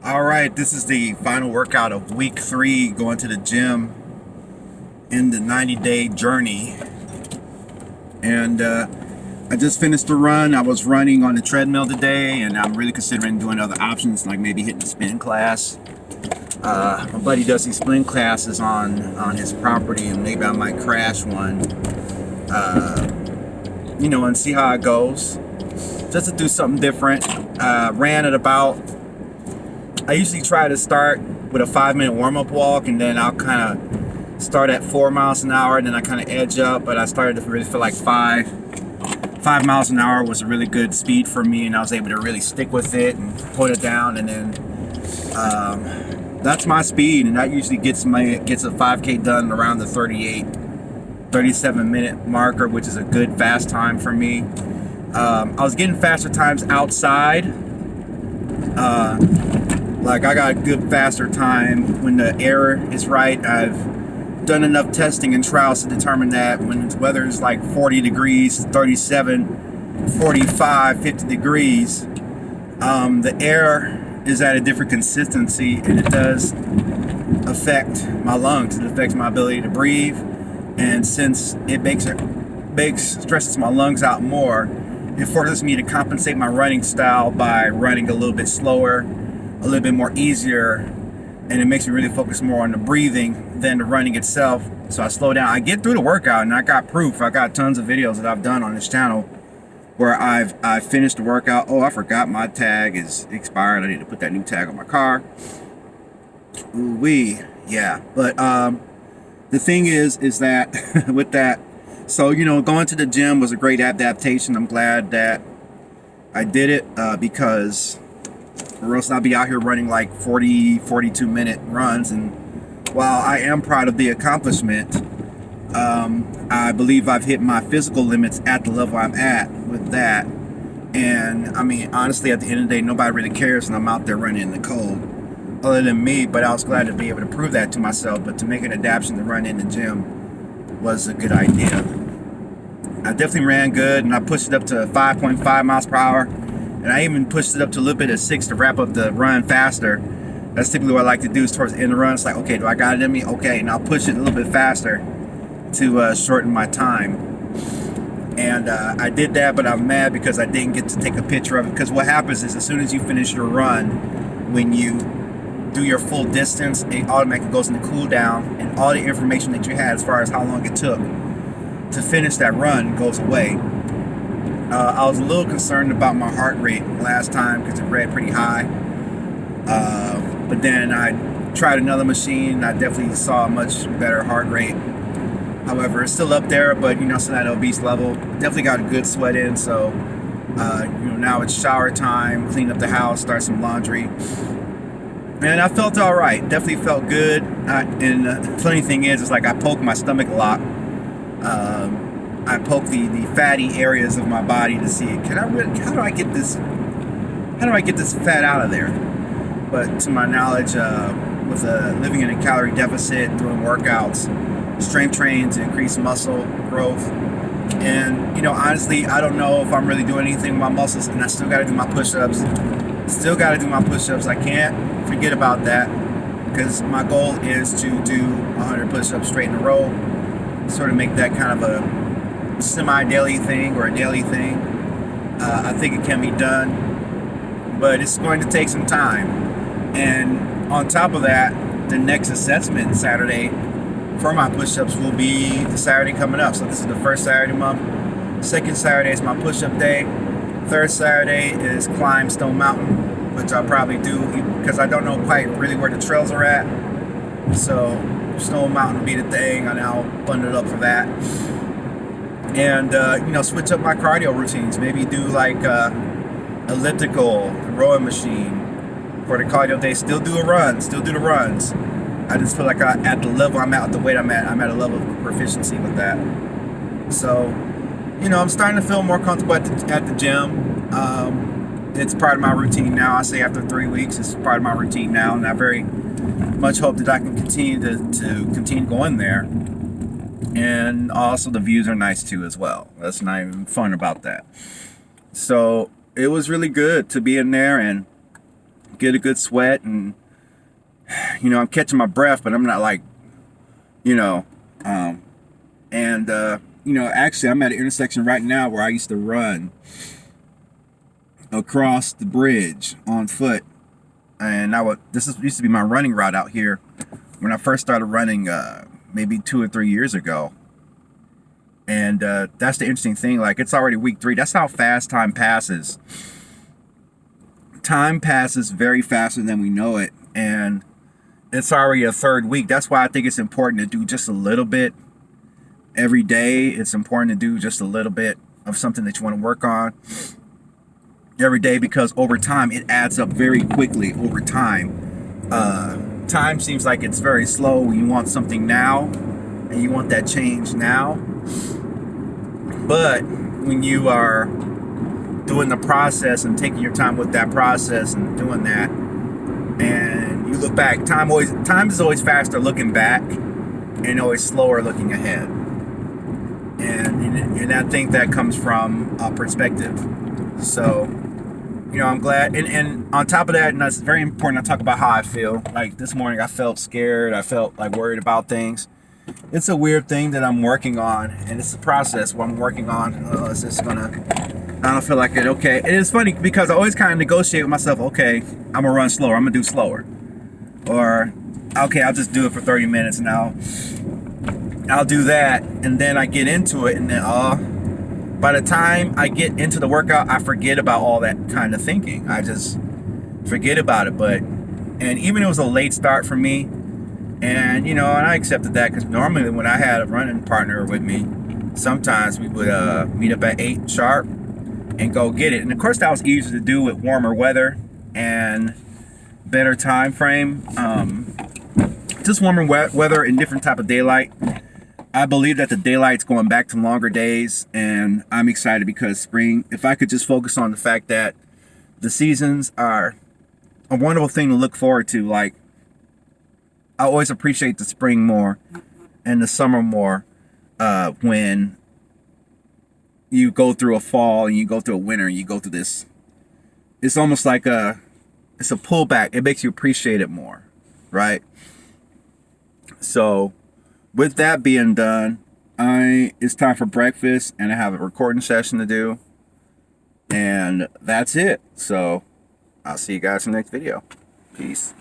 All right, this is the final workout of week 3, going to the gym in the 90-day journey. And I just finished the run. I was running on the treadmill today, and I'm really considering doing other options, like maybe hitting the spin class. My buddy does these spin classes on his property, and maybe I might crash one, and see how it goes. Just to do something different. Ran at about I usually try to start with a 5-minute warm-up walk, and then I'll kind of start at 4 miles an hour, and then I kind of edge up. But I started to really feel like 5 miles an hour was a really good speed for me, and I was able to really stick with it and put it down. And then that's my speed, and that usually gets a 5K done around the 37-minute marker, which is a good fast time for me. I was getting faster times outside. Like I got a good faster time when the air is right. I've done enough testing and trials to determine that when the weather is like 40 degrees, 37, 45, 50 degrees, the air is at a different consistency, and it does affect my lungs. It affects my ability to breathe, and since it stresses my lungs out more, it forces me to compensate my running style by running a little bit slower, a little bit more easier, and it makes me really focus more on the breathing than the running itself. So I slow down. I get through the workout, and I got proof. I got tons of videos that I've done on this channel where I've finished the workout. Oh, I forgot my tag is expired. I need to put that new tag on my car. Ooh wee, yeah. But the thing is that with that, so going to the gym was a great adaptation. I'm glad that I did it because or else I'll be out here running like 42-minute runs. And while I am proud of the accomplishment, I believe I've hit my physical limits at the level I'm at with that. And I mean, honestly, at the end of the day, nobody really cares when I'm out there running in the cold other than me. But I was glad to be able to prove that to myself. But to make an adaptation to run in the gym was a good idea. I definitely ran good, and I pushed it up to 5.5 miles per hour. And I even pushed it up to a little bit of 6 to wrap up the run faster. That's typically what I like to do is towards the end of the run. It's like, okay, do I got it in me? Okay, and I'll push it a little bit faster to shorten my time. And I did that, but I'm mad because I didn't get to take a picture of it. Because what happens is as soon as you finish your run, when you do your full distance, it automatically goes into cool down, and all the information that you had as far as how long it took to finish that run goes away. I was a little concerned about my heart rate last time because it read pretty high. But then I tried another machine. I definitely saw a much better heart rate. However, it's still up there, but still at obese level. Definitely got a good sweat in. So now it's shower time, clean up the house, start some laundry. And I felt all right. Definitely felt good. And the funny thing is like I poked my stomach a lot. I poke the fatty areas of my body to see how do I get this fat out of there. But to my knowledge, with living in a calorie deficit, doing workouts, strength training to increase muscle growth, and honestly, I don't know if I'm really doing anything with my muscles, and I still got to do my push-ups. I can't forget about that because my goal is to do 100 push-ups straight in a row. Sort of make that kind of a semi-daily thing or a daily thing. I think it can be done, but it's going to take some time. And on top of that, the next assessment Saturday for my push-ups will be the Saturday coming up. So this is the first Saturday month. Second Saturday is my push-up day. Third Saturday is climb Stone Mountain, which I'll probably do because I don't know quite really where the trails are at. So Stone Mountain will be the thing, and I'll bundle it up for that. And switch up my cardio routines. Maybe do like elliptical, rowing machine for the cardio day. Still do the runs. I just feel like at the level I'm at, the weight I'm at a level of proficiency with that. So, I'm starting to feel more comfortable at the gym. It's part of my routine now. I say after 3 weeks, it's part of my routine now, and I very much hope that I can continue to continue going there. And also the views are nice too as well. That's not even fun about that. So it was really good to be in there and get a good sweat, and I'm catching my breath, but I'm not like, you know, and actually I'm at an intersection right now where I used to run across the bridge on foot, and used to be my running route out here when I first started running, maybe 2 or 3 years ago. And that's the interesting thing. Like, it's already week 3. That's how fast time passes. Time passes very faster than we know it, and it's already a 3rd week. That's why I think it's important to do just a little bit every day. It's important to do just a little bit of something that you want to work on every day, because over time it adds up very quickly. Over time, time seems like it's very slow when you want something now and you want that change now. But when you are doing the process and taking your time with that process and doing that, and you look back, time is always faster looking back and always slower looking ahead. And I think that comes from perspective. So, I'm glad. And on top of that, and that's very important, I talk about how I feel. Like this morning, I felt scared. I felt like worried about things. It's a weird thing that I'm working on, and it's a process what I'm working on. It's just I don't feel like it. Okay. And it's funny because I always kind of negotiate with myself. Okay, I'm going to run slower. I'm going to do slower. Or, okay, I'll just do it for 30 minutes now. I'll do that, and then I get into it, and then by the time I get into the workout, I forget about all that kind of thinking. I just forget about it. And even it was a late start for me, and and I accepted that, because normally when I had a running partner with me, sometimes we would meet up at 8 sharp and go get it. And of course that was easier to do with warmer weather and better time frame. Just warmer weather and different type of daylight. I believe that the daylight's going back to longer days, and I'm excited because spring, if I could just focus on the fact that the seasons are a wonderful thing to look forward to. Like, I always appreciate the spring more and the summer more when you go through a fall and you go through a winter and you go through this. It's almost like it's a pullback. It makes you appreciate it more, right? So, with that being done, it's time for breakfast, and I have a recording session to do, and that's it. So I'll see you guys in the next video. Peace.